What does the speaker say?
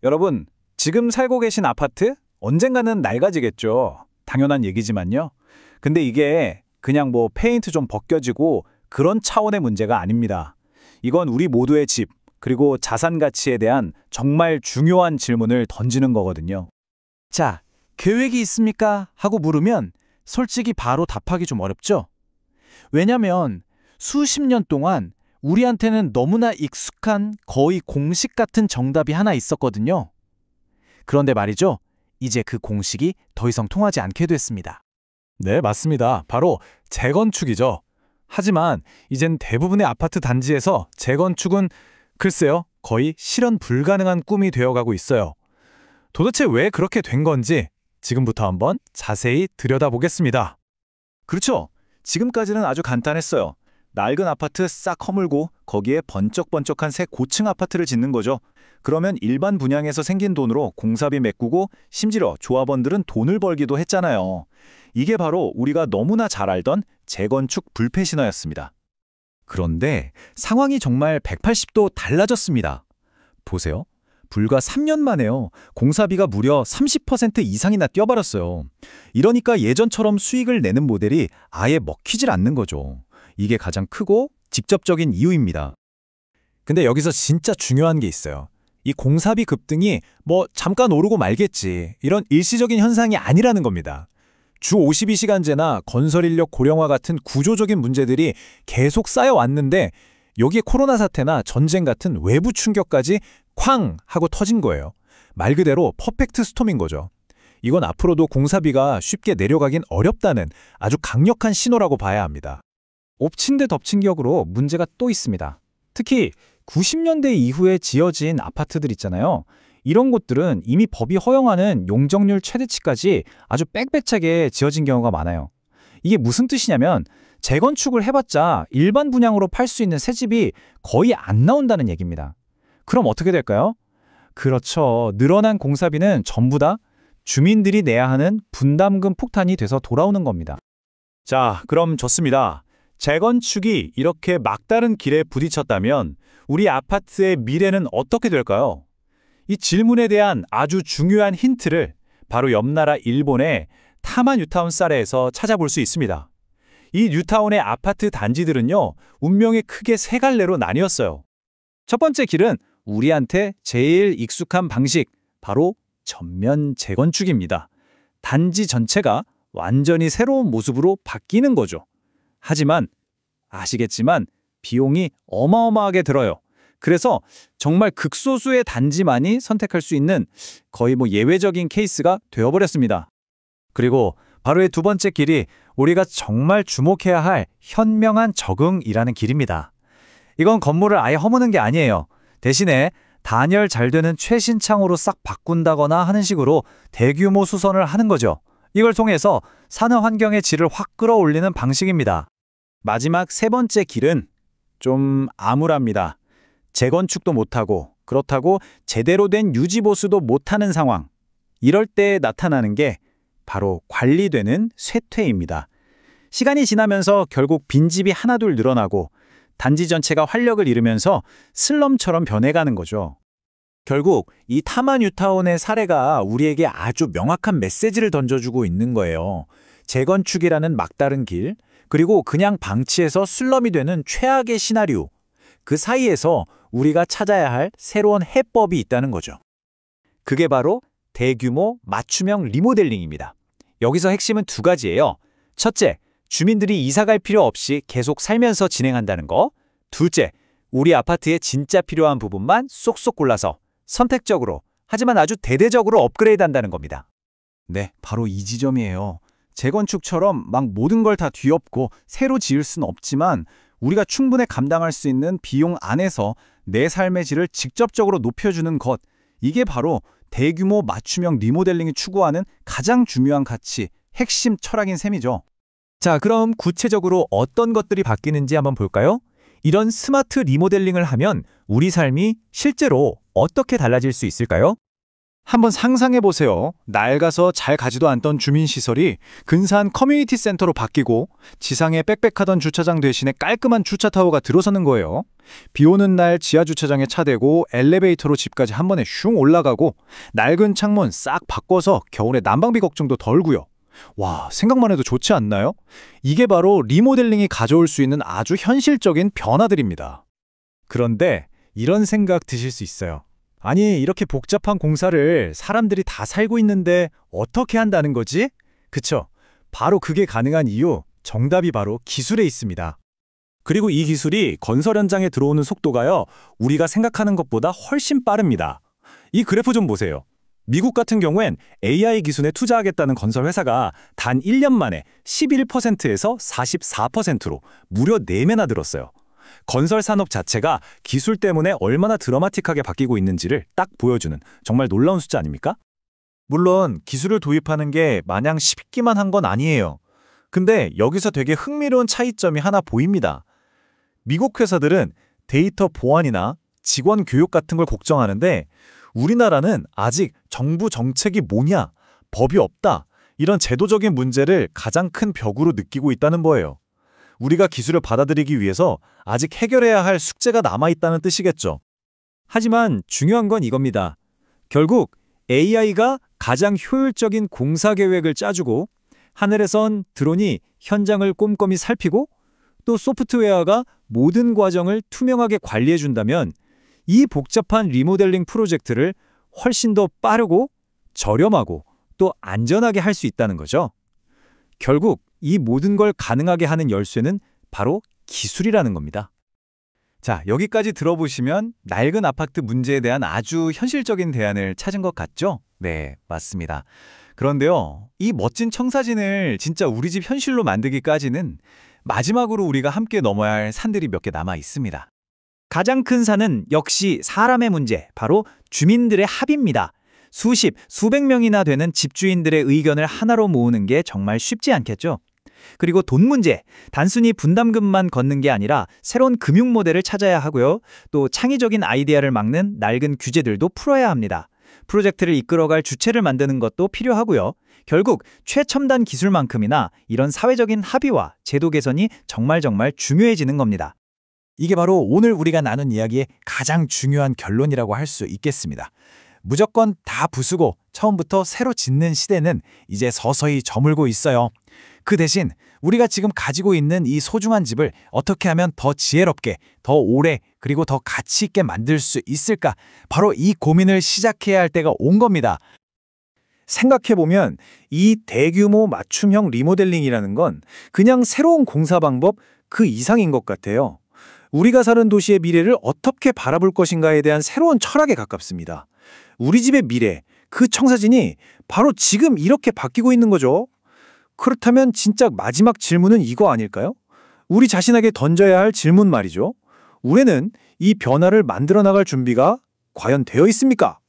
여러분, 지금 살고 계신 아파트? 언젠가는 낡아지겠죠. 당연한 얘기지만요. 근데 이게 그냥 뭐 페인트 좀 벗겨지고 그런 차원의 문제가 아닙니다. 이건 우리 모두의 집, 그리고 자산 가치에 대한 정말 중요한 질문을 던지는 거거든요. 자, 계획이 있습니까? 하고 물으면 솔직히 바로 답하기 좀 어렵죠? 왜냐면 수십 년 동안 우리한테는 너무나 익숙한 거의 공식 같은 정답이 하나 있었거든요. 그런데 말이죠. 이제 그 공식이 더 이상 통하지 않게 됐습니다. 네, 맞습니다. 바로 재건축이죠. 하지만 이젠 대부분의 아파트 단지에서 재건축은 글쎄요, 거의 실현 불가능한 꿈이 되어가고 있어요. 도대체 왜 그렇게 된 건지 지금부터 한번 자세히 들여다보겠습니다. 그렇죠. 지금까지는 아주 간단했어요. 낡은 아파트 싹 허물고 거기에 번쩍번쩍한 새 고층 아파트를 짓는 거죠. 그러면 일반 분양에서 생긴 돈으로 공사비 메꾸고 심지어 조합원들은 돈을 벌기도 했잖아요. 이게 바로 우리가 너무나 잘 알던 재건축 불패 신화였습니다. 그런데 상황이 정말 180도 달라졌습니다. 보세요. 불과 3년 만에요. 공사비가 무려 30% 이상이나 뛰어버렸어요. 이러니까 예전처럼 수익을 내는 모델이 아예 먹히질 않는 거죠. 이게 가장 크고 직접적인 이유입니다. 근데 여기서 진짜 중요한 게 있어요. 이 공사비 급등이 뭐 잠깐 오르고 말겠지, 이런 일시적인 현상이 아니라는 겁니다. 주 52시간제나 건설 인력 고령화 같은 구조적인 문제들이 계속 쌓여왔는데 여기에 코로나 사태나 전쟁 같은 외부 충격까지 쾅 하고 터진 거예요. 말 그대로 퍼펙트 스톰인 거죠. 이건 앞으로도 공사비가 쉽게 내려가긴 어렵다는 아주 강력한 신호라고 봐야 합니다. 엎친 데 덮친 격으로 문제가 또 있습니다. 특히 90년대 이후에 지어진 아파트들 있잖아요. 이런 곳들은 이미 법이 허용하는 용적률 최대치까지 아주 빽빽하게 지어진 경우가 많아요. 이게 무슨 뜻이냐면 재건축을 해봤자 일반 분양으로 팔 수 있는 새 집이 거의 안 나온다는 얘기입니다. 그럼 어떻게 될까요? 그렇죠. 늘어난 공사비는 전부 다 주민들이 내야 하는 분담금 폭탄이 돼서 돌아오는 겁니다. 자, 그럼 좋습니다. 재건축이 이렇게 막다른 길에 부딪혔다면 우리 아파트의 미래는 어떻게 될까요? 이 질문에 대한 아주 중요한 힌트를 바로 옆 나라 일본의 타마 뉴타운 사례에서 찾아볼 수 있습니다. 이 뉴타운의 아파트 단지들은요, 운명이 크게 세 갈래로 나뉘었어요. 첫 번째 길은 우리한테 제일 익숙한 방식, 바로 전면 재건축입니다. 단지 전체가 완전히 새로운 모습으로 바뀌는 거죠. 하지만 아시겠지만 비용이 어마어마하게 들어요. 그래서 정말 극소수의 단지만이 선택할 수 있는 거의 예외적인 케이스가 되어버렸습니다. 그리고 바로 이 두 번째 길이 우리가 정말 주목해야 할 현명한 적응이라는 길입니다. 이건 건물을 아예 허무는 게 아니에요. 대신에 단열 잘 되는 최신 창으로 싹 바꾼다거나 하는 식으로 대규모 수선을 하는 거죠. 이걸 통해서 사는 환경의 질을 확 끌어올리는 방식입니다. 마지막 세 번째 길은 좀 암울합니다. 재건축도 못하고 그렇다고 제대로 된 유지보수도 못하는 상황. 이럴 때 나타나는 게 바로 관리되는 쇠퇴입니다. 시간이 지나면서 결국 빈집이 하나둘 늘어나고 단지 전체가 활력을 잃으면서 슬럼처럼 변해가는 거죠. 결국 이 타마 뉴타운의 사례가 우리에게 아주 명확한 메시지를 던져주고 있는 거예요. 재건축이라는 막다른 길, 그리고 그냥 방치해서 슬럼이 되는 최악의 시나리오. 그 사이에서 우리가 찾아야 할 새로운 해법이 있다는 거죠. 그게 바로 대규모 맞춤형 리모델링입니다. 여기서 핵심은 두 가지예요. 첫째, 주민들이 이사갈 필요 없이 계속 살면서 진행한다는 거. 둘째, 우리 아파트에 진짜 필요한 부분만 쏙쏙 골라서 선택적으로, 하지만 아주 대대적으로 업그레이드한다는 겁니다. 네, 바로 이 지점이에요. 재건축처럼 막 모든 걸 다 뒤엎고 새로 지을 수는 없지만 우리가 충분히 감당할 수 있는 비용 안에서 내 삶의 질을 직접적으로 높여주는 것. 이게 바로 대규모 맞춤형 리모델링이 추구하는 가장 중요한 가치, 핵심 철학인 셈이죠. 자, 그럼 구체적으로 어떤 것들이 바뀌는지 한번 볼까요? 이런 스마트 리모델링을 하면 우리 삶이 실제로 어떻게 달라질 수 있을까요? 한번 상상해 보세요. 낡아서 잘 가지도 않던 주민시설이 근사한 커뮤니티 센터로 바뀌고 지상에 빽빽하던 주차장 대신에 깔끔한 주차타워가 들어서는 거예요. 비 오는 날 지하 주차장에 차 대고 엘리베이터로 집까지 한 번에 슝 올라가고 낡은 창문 싹 바꿔서 겨울에 난방비 걱정도 덜고요. 와, 생각만 해도 좋지 않나요? 이게 바로 리모델링이 가져올 수 있는 아주 현실적인 변화들입니다. 그런데 이런 생각 드실 수 있어요. 아니, 이렇게 복잡한 공사를 사람들이 다 살고 있는데 어떻게 한다는 거지? 그쵸? 바로 그게 가능한 이유, 정답이 바로 기술에 있습니다. 그리고 이 기술이 건설 현장에 들어오는 속도가요, 우리가 생각하는 것보다 훨씬 빠릅니다. 이 그래프 좀 보세요. 미국 같은 경우엔 AI 기술에 투자하겠다는 건설 회사가 단 1년 만에 11%에서 44%로 무려 4배나 늘었어요. 건설 산업 자체가 기술 때문에 얼마나 드라마틱하게 바뀌고 있는지를 딱 보여주는 정말 놀라운 숫자 아닙니까? 물론 기술을 도입하는 게 마냥 쉽기만 한 건 아니에요. 근데 여기서 되게 흥미로운 차이점이 하나 보입니다. 미국 회사들은 데이터 보안이나 직원 교육 같은 걸 걱정하는데 우리나라는 아직 정부 정책이 뭐냐, 법이 없다, 이런 제도적인 문제를 가장 큰 벽으로 느끼고 있다는 거예요. 우리가 기술을 받아들이기 위해서 아직 해결해야 할 숙제가 남아있다는 뜻이겠죠. 하지만 중요한 건 이겁니다. 결국 AI가 가장 효율적인 공사 계획을 짜주고 하늘에선 드론이 현장을 꼼꼼히 살피고 또 소프트웨어가 모든 과정을 투명하게 관리해준다면 이 복잡한 리모델링 프로젝트를 훨씬 더 빠르고 저렴하고 또 안전하게 할 수 있다는 거죠. 결국 이 모든 걸 가능하게 하는 열쇠는 바로 기술이라는 겁니다. 자, 여기까지 들어보시면 낡은 아파트 문제에 대한 아주 현실적인 대안을 찾은 것 같죠? 네, 맞습니다. 그런데요, 이 멋진 청사진을 진짜 우리 집 현실로 만들기까지는 마지막으로 우리가 함께 넘어야 할 산들이 몇 개 남아 있습니다. 가장 큰 산은 역시 사람의 문제, 바로 주민들의 합의입니다. 수십, 수백 명이나 되는 집주인들의 의견을 하나로 모으는 게 정말 쉽지 않겠죠? 그리고 돈 문제, 단순히 분담금만 걷는 게 아니라 새로운 금융 모델을 찾아야 하고요. 또 창의적인 아이디어를 막는 낡은 규제들도 풀어야 합니다. 프로젝트를 이끌어갈 주체를 만드는 것도 필요하고요. 결국 최첨단 기술만큼이나 이런 사회적인 합의와 제도 개선이 정말 중요해지는 겁니다. 이게 바로 오늘 우리가 나눈 이야기의 가장 중요한 결론이라고 할 수 있겠습니다. 무조건 다 부수고 처음부터 새로 짓는 시대는 이제 서서히 저물고 있어요. 그 대신 우리가 지금 가지고 있는 이 소중한 집을 어떻게 하면 더 지혜롭게, 더 오래, 그리고 더 가치 있게 만들 수 있을까? 바로 이 고민을 시작해야 할 때가 온 겁니다. 생각해보면 이 대규모 맞춤형 리모델링이라는 건 그냥 새로운 공사 방법 그 이상인 것 같아요. 우리가 사는 도시의 미래를 어떻게 바라볼 것인가에 대한 새로운 철학에 가깝습니다. 우리 집의 미래, 그 청사진이 바로 지금 이렇게 바뀌고 있는 거죠. 그렇다면 진짜 마지막 질문은 이거 아닐까요? 우리 자신에게 던져야 할 질문 말이죠. 우리는 이 변화를 만들어 나갈 준비가 과연 되어 있습니까?